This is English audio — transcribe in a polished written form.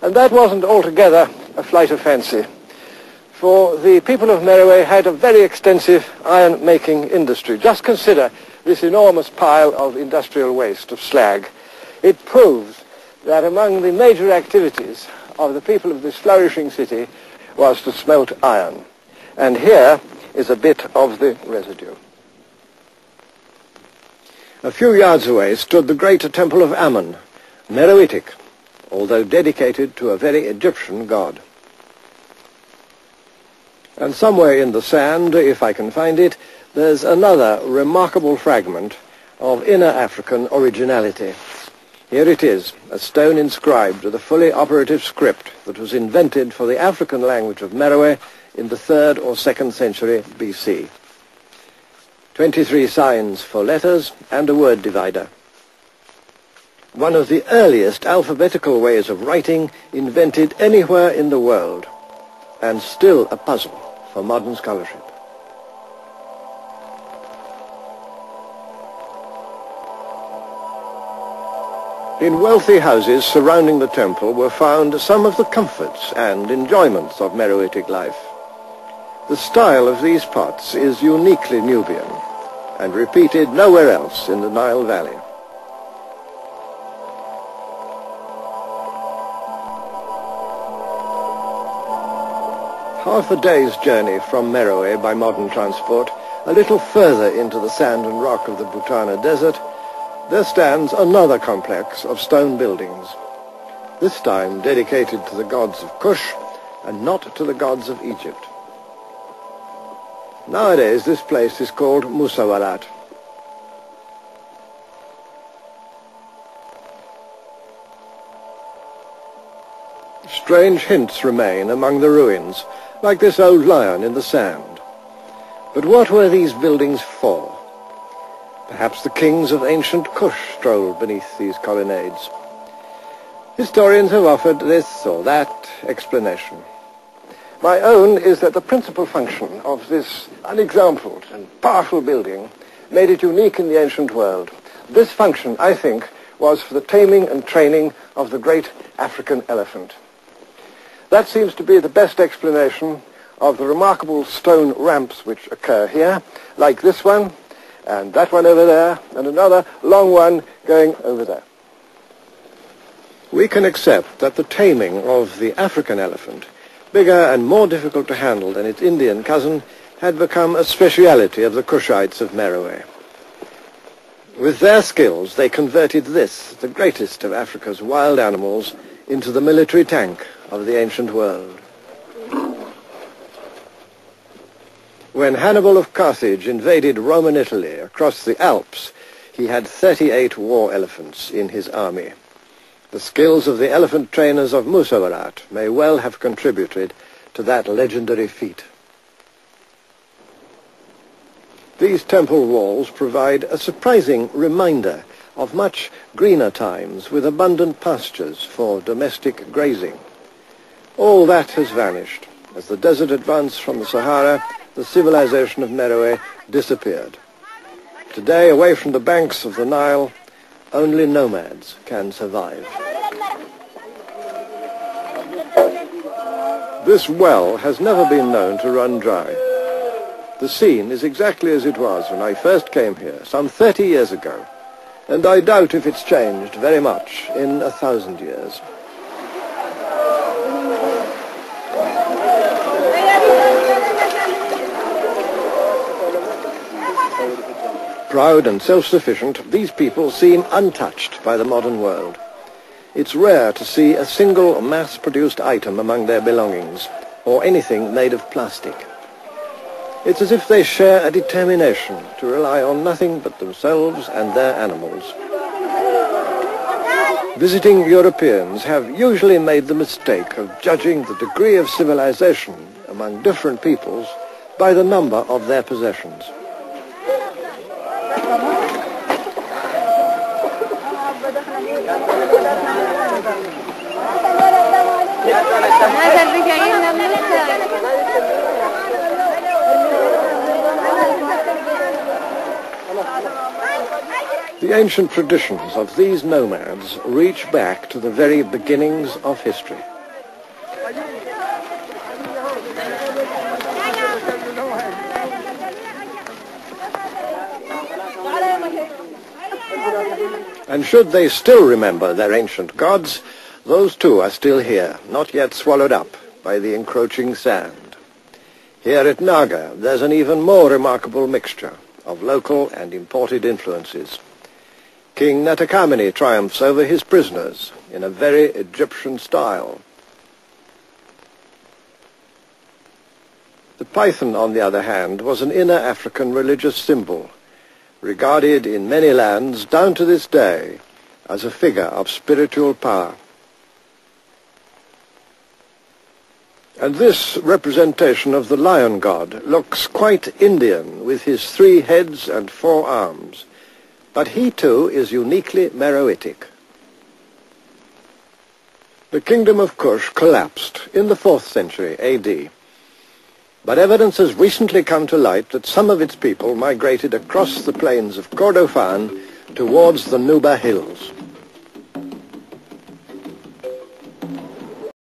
And that wasn't altogether a flight of fancy, for the people of Merowe had a very extensive iron-making industry. Just consider this enormous pile of industrial waste, of slag. It proves that among the major activities of the people of this flourishing city was to smelt iron. And here is a bit of the residue. A few yards away stood the great temple of Ammon, Meroitic, although dedicated to a very Egyptian god. And somewhere in the sand, if I can find it, there's another remarkable fragment of inner African originality. Here it is, a stone inscribed with a fully operative script that was invented for the African language of Merowe in the 3rd or 2nd century BC. 23 signs for letters and a word divider. One of the earliest alphabetical ways of writing invented anywhere in the world, and still a puzzle for modern scholarship. In wealthy houses surrounding the temple were found some of the comforts and enjoyments of Meroitic life. The style of these pots is uniquely Nubian and repeated nowhere else in the Nile Valley. Half a day's journey from Merowe by modern transport, a little further into the sand and rock of the Butana Desert, there stands another complex of stone buildings, this time dedicated to the gods of Kush and not to the gods of Egypt. Nowadays this place is called Musawarat. Strange hints remain among the ruins, like this old lion in the sand. But what were these buildings for? Perhaps the kings of ancient Kush strolled beneath these colonnades. Historians have offered this or that explanation. My own is that the principal function of this unexampled and powerful building made it unique in the ancient world. This function, I think, was for the taming and training of the great African elephant. That seems to be the best explanation of the remarkable stone ramps which occur here, like this one, and that one over there, and another long one going over there. We can accept that the taming of the African elephant, bigger and more difficult to handle than its Indian cousin, had become a speciality of the Kushites of Merowe. With their skills, they converted this, the greatest of Africa's wild animals, into the military tank of the ancient world. When Hannibal of Carthage invaded Roman Italy across the Alps, he had 38 war elephants in his army. The skills of the elephant trainers of Musawarat may well have contributed to that legendary feat. These temple walls provide a surprising reminder of much greener times with abundant pastures for domestic grazing. All that has vanished. As the desert advanced from the Sahara, the civilization of Merowe disappeared. Today, away from the banks of the Nile, only nomads can survive. This well has never been known to run dry. The scene is exactly as it was when I first came here, some 30 years ago, and I doubt if it's changed very much in 1,000 years. Proud and self-sufficient, these people seem untouched by the modern world. It's rare to see a single mass-produced item among their belongings, or anything made of plastic. It's as if they share a determination to rely on nothing but themselves and their animals. Visiting Europeans have usually made the mistake of judging the degree of civilization among different peoples by the number of their possessions. The ancient traditions of these nomads reach back to the very beginnings of history. And should they still remember their ancient gods, those too are still here, not yet swallowed up by the encroaching sand. Here at Naga, there's an even more remarkable mixture of local and imported influences. King Netakamani triumphs over his prisoners in a very Egyptian style. The python, on the other hand, was an inner African religious symbol, regarded in many lands down to this day as a figure of spiritual power. And this representation of the lion god looks quite Indian, with his 3 heads and 4 arms, but he too is uniquely Meroitic. The kingdom of Kush collapsed in the 4th century AD, but evidence has recently come to light that some of its people migrated across the plains of Kordofan towards the Nuba Hills.